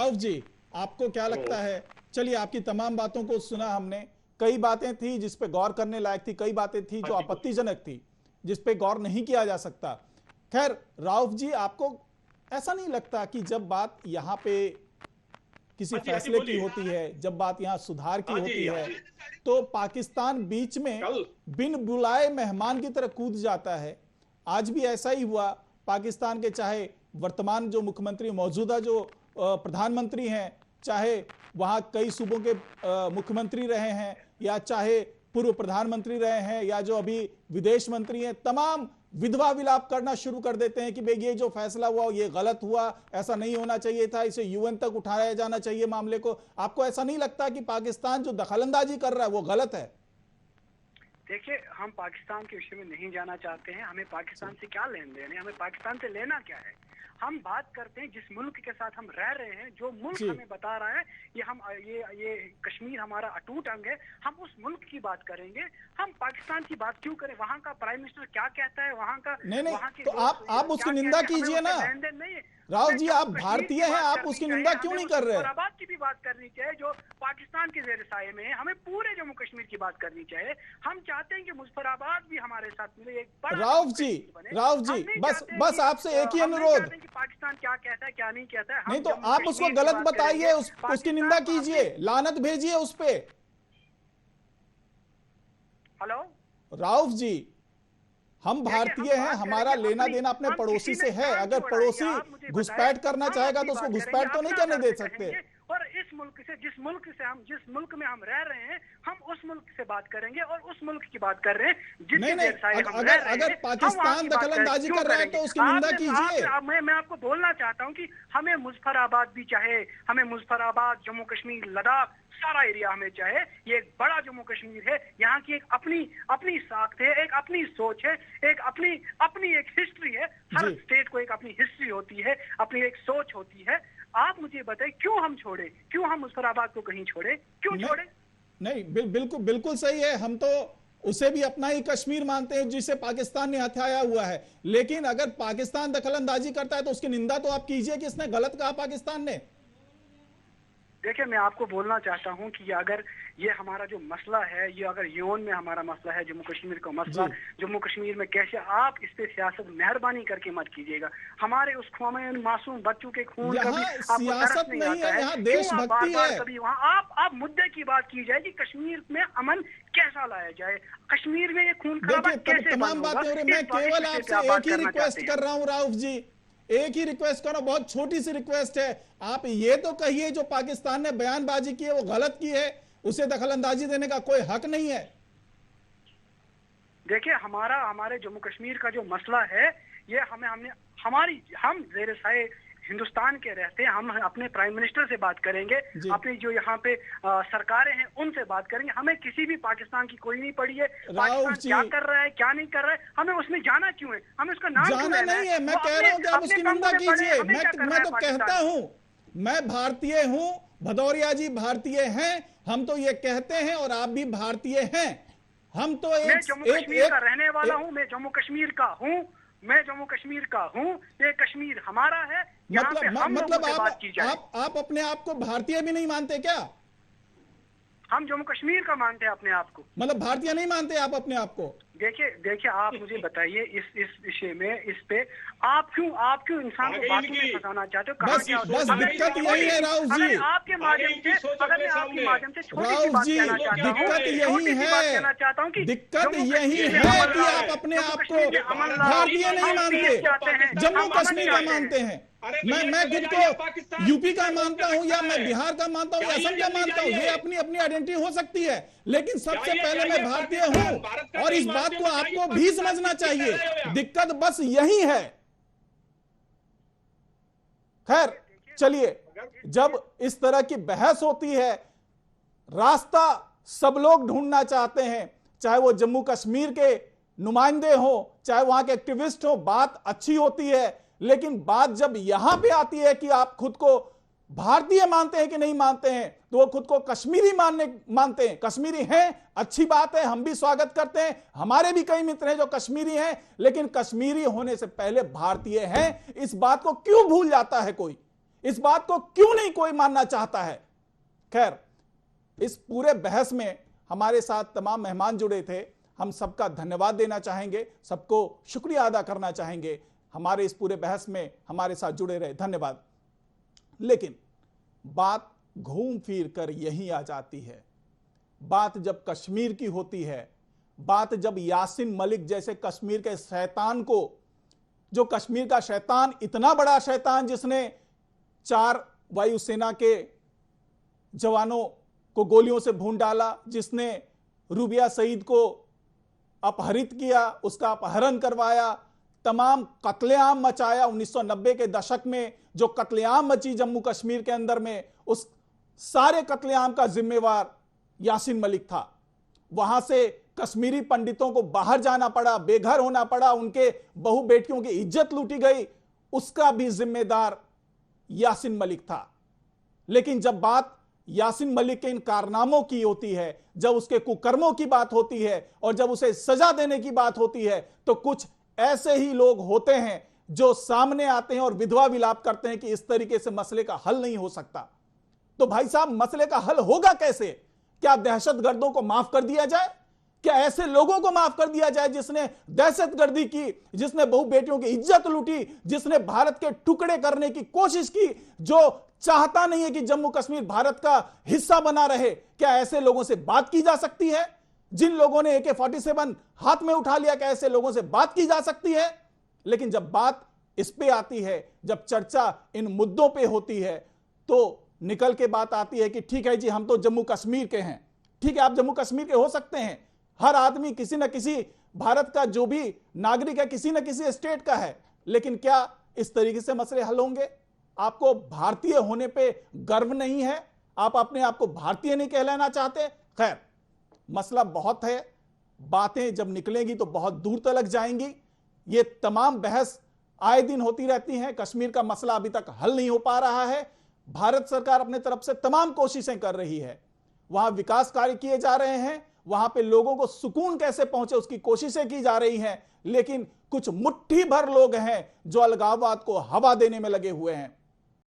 राउफ जी, आपको क्या लगता है? चलिए, आपकी तमाम बातों को सुना हमने, कई बातें थी जिस पे गौर करने लायक थी, कई बातें थी जो आपत्तिजनक थी, जिस पे गौर नहीं किया जा सकता। खैर राउफ जी, आपको ऐसा नहीं लगता कि जब बात यहाँ पे किसी फैसले की होती है, जब बात यहाँ सुधार की होती है, तो पाकिस्तान बीच में बिन बुलाए मेहमान की तरह कूद जाता है? आज भी ऐसा ही हुआ। पाकिस्तान के चाहे वर्तमान जो मुख्यमंत्री, मौजूदा जो प्रधानमंत्री हैं, चाहे वहां कई सूबों के मुख्यमंत्री रहे हैं, या चाहे पूर्व प्रधानमंत्री रहे हैं, या जो अभी विदेश मंत्री हैं, तमाम विधवा विलाप करना शुरू कर देते हैं कि भाई ये जो फैसला हुआ ये गलत हुआ, ऐसा नहीं होना चाहिए था, इसे यूएन तक उठाया जाना चाहिए मामले को। आपको ऐसा नहीं लगता कि पाकिस्तान जो दखलंदाजी कर रहा है वो गलत है? देखिए, हम पाकिस्तान के विषय में नहीं जाना चाहते हैं। हमें पाकिस्तान से क्या लेन देन है, हमें पाकिस्तान से लेना क्या है। हम बात करते हैं जिस मुल्क के साथ हम रह रहे हैं, जो मुल्क हमें बता रहा है ये कश्मीर हमारा अटूट अंग है, हम उस मुल्क की बात करेंगे। हम पाकिस्तान की बात क्यों करें? वहाँ का प्राइम मिनिस्टर क्या कहता है, वहाँ का वहाँ के तो आप उसकी निंदा कीजिए ना। राव जी, आप भारतीय हैं, आप उसकी निंदा क्यों नहीं कर रहे? मुजफ्फराबाद की भी बात करनी चाहिए जो पाकिस्तान के जेर साये में है। हमें पूरे जम्मू कश्मीर की बात करनी चाहिए। हम चाहते हैं कि मुजफ्फराबाद भी हमारे साथ मिले। एक बड़ा राव जी, बस आपसे एक ही अनुरोध, पाकिस्तान क्या कहता है क्या नहीं कहता है, नहीं तो आप उसको गलत बताइए, उसकी निंदा कीजिए, लानत भेजिए उस पे। हेलो राउफ जी, हम भारतीय हैं, हमारा लेना देना अपने पड़ोसी से है। अगर पड़ोसी घुसपैठ करना चाहेगा तो उसको घुसपैठ तो नहीं करने दे सकते। और इस मुल्क से, जिस मुल्क में हम रह रहे हैं, हम उस मुल्क से बात करेंगे और उस मुल्क की बात कर रहे हैं। नहीं, अगर पाकिस्तान दखलंदाजी कर रहा है तो उसकी निंदा कीजिए। मैं आपको बोलना चाहता हूं कि हमें मुजफ्फराबाद भी चाहे, हमें मुजफ्फराबाद, जम्मू कश्मीर, लद्दाख, सारा एरिया हमें चाहे। ये एक बड़ा जम्मू कश्मीर है, यहाँ की एक अपनी साख्त है, एक अपनी सोच है, एक अपनी एक हिस्ट्री है। हर स्टेट को एक अपनी हिस्ट्री होती है, अपनी एक सोच होती है। आप मुझे बताइए, क्यों हम छोड़े, क्यों हम मुजफ्फराबाद को कहीं छोड़े, क्यों छोड़े? नहीं, बिल्कुल सही है। हम तो उसे भी अपना ही कश्मीर मानते हैं जिसे पाकिस्तान ने हथियाया हुआ है। लेकिन अगर पाकिस्तान दखलंदाजी करता है तो उसकी निंदा तो आप कीजिए कि इसने गलत कहा पाकिस्तान ने। देखिए, मैं आपको बोलना चाहता हूं कि अगर ये हमारा जो मसला है, ये अगर यूएन में हमारा मसला है, जम्मू कश्मीर का मसला, जम्मू कश्मीर में कैसे, आप इस पे सियासत मेहरबानी करके मत कीजिएगा। हमारे उस मासूम बच्चों के खून का भी आपको तरस नहीं आता है। यहाँ देशभक्ति है। कभी वहाँ आप मुद्दे की बात की जाए कि कश्मीर में अमन कैसा लाया जाए, कश्मीर में ये खून खराबा कैसे तमाम बातें हो रही। मैं केवल आपसे एक ही रिक्वेस्ट कर रहा हूँ राउफ जी, एक ही रिक्वेस्ट करो, बहुत छोटी सी रिक्वेस्ट है। आप ये तो कहिए जो पाकिस्तान ने बयानबाजी की है वो गलत की है, उसे दखलंदाजी देने का कोई हक नहीं है। देखिए, हमारे जम्मू कश्मीर का जो मसला है, ये हम जेर साए हिंदुस्तान के रहते हैं। हम अपने प्राइम मिनिस्टर से बात करेंगे, अपनी जो यहाँ पे सरकारें हैं उनसे बात करेंगे। हमें किसी भी पाकिस्तान की कोई नहीं पड़ी है। पाकिस्तान क्या कर रहा है, क्या नहीं कर रहा है, हमें उसमें जाना क्यों है, हमें उसका नाम जाना नहीं है। मैं कह रहा हूँ कि आप उसकी निंदा कीजिए। मैं तो कहता हूँ, मैं भारतीय हूँ, भदौरिया जी भारतीय हैं, हम तो ये कहते हैं, और आप भी भारतीय हैं। हम तो मैं जम्मू कश्मीर का रहने वाला हूँ, मैं जम्मू कश्मीर का हूँ, मैं जम्मू कश्मीर का हूँ। ये कश्मीर हमारा है। मतलब आप अपने आप को भारतीय भी नहीं मानते क्या? हम जम्मू कश्मीर का मानते हैं अपने आप को। मतलब भारतीय नहीं मानते आप अपने आप को? देखिए, आप मुझे बताइए इस विषय में, इस पे आप क्यों इंसान को बातों में फंसाना चाहते हो? बस दिक्कत यही है राउफ जी, आपके माध्यम से छोटी सी बात कहना चाहता हूँ कि दिक्कत यही है कि आप अपने आप को भारतीय नहीं मानते, जम्मू कश्मीर का मानते हैं। मैं खुद को यूपी का मानता हूं, या मैं बिहार का मानता हूं, या असम का मानता हूं, ये अपनी आइडेंटिटी हो सकती है, लेकिन सबसे पहले मैं भारतीय हूं, और इस बात को आपको भी समझना चाहिए। दिक्कत बस यही है। खैर चलिए, जब इस तरह की बहस होती है, रास्ता सब लोग ढूंढना चाहते हैं, चाहे वो जम्मू कश्मीर के नुमाइंदे हो, चाहे वहां के एक्टिविस्ट हो, बात अच्छी होती है। लेकिन बात जब यहां पे आती है कि आप खुद को भारतीय मानते हैं कि नहीं मानते हैं, तो वो खुद को कश्मीरी मानते हैं। कश्मीरी हैं, अच्छी बात है, हम भी स्वागत करते हैं। हमारे भी कई मित्र हैं जो कश्मीरी हैं, लेकिन कश्मीरी होने से पहले भारतीय हैं। इस बात को क्यों भूल जाता है कोई? इस बात को क्यों नहीं कोई मानना चाहता है? खैर, इस पूरे बहस में हमारे साथ तमाम मेहमान जुड़े थे। हम सबका धन्यवाद देना चाहेंगे, सबको शुक्रिया अदा करना चाहेंगे, हमारे इस पूरे बहस में हमारे साथ जुड़े रहे, धन्यवाद। लेकिन बात घूम फिर कर यहीं आ जाती है। बात जब कश्मीर की होती है, बात जब यासीन मलिक जैसे कश्मीर के शैतान को, जो कश्मीर का शैतान, इतना बड़ा शैतान जिसने 4 वायुसेना के जवानों को गोलियों से भून डाला, जिसने रूबिया सईद को अपहरित किया, उसका अपहरण करवाया, तमाम कत्लेआम मचाया। 1990 के दशक में जो कत्लेआम मची जम्मू कश्मीर के अंदर में, उस सारे कत्लेआम का जिम्मेवार यासीन मलिक था। वहां से कश्मीरी पंडितों को बाहर जाना पड़ा, बेघर होना पड़ा, उनके बहू बेटियों की इज्जत लूटी गई, उसका भी जिम्मेदार यासीन मलिक था। लेकिन जब बात यासीन मलिक के इन कारनामों की होती है, जब उसके कुकर्मों की बात होती है और जब उसे सजा देने की बात होती है, तो कुछ ऐसे ही लोग होते हैं जो सामने आते हैं और विधवा विलाप करते हैं कि इस तरीके से मसले का हल नहीं हो सकता। तो भाई साहब, मसले का हल होगा कैसे? क्या दहशतगर्दों को माफ कर दिया जाए? क्या ऐसे लोगों को माफ कर दिया जाए जिसने दहशतगर्दी की, जिसने बहु बेटियों की इज्जत लूटी, जिसने भारत के टुकड़े करने की कोशिश की, जो चाहता नहीं है कि जम्मू कश्मीर भारत का हिस्सा बना रहे? क्या ऐसे लोगों से बात की जा सकती है? जिन लोगों ने AK-47 हाथ में उठा लिया, क्या ऐसे लोगों से बात की जा सकती है? लेकिन जब बात इस पे आती है, जब चर्चा इन मुद्दों पे होती है, तो निकल के बात आती है कि ठीक है जी, हम तो जम्मू कश्मीर के हैं। ठीक है, आप जम्मू कश्मीर के हो सकते हैं, हर आदमी किसी न किसी भारत का जो भी नागरिक है किसी न किसी स्टेट का है, लेकिन क्या इस तरीके से मसले हल होंगे? आपको भारतीय होने पे गर्व नहीं है? आप अपने आप को भारतीय नहीं कहलाना चाहते? खैर, मसला बहुत है, बातें जब निकलेंगी तो बहुत दूर तक जाएंगी। ये तमाम बहस आए दिन होती रहती हैं। कश्मीर का मसला अभी तक हल नहीं हो पा रहा है। भारत सरकार अपने तरफ से तमाम कोशिशें कर रही है, वहां विकास कार्य किए जा रहे हैं, वहां पे लोगों को सुकून कैसे पहुंचे उसकी कोशिशें की जा रही हैं। लेकिन कुछ मुट्ठी भर लोग हैं जो अलगाववाद को हवा देने में लगे हुए हैं।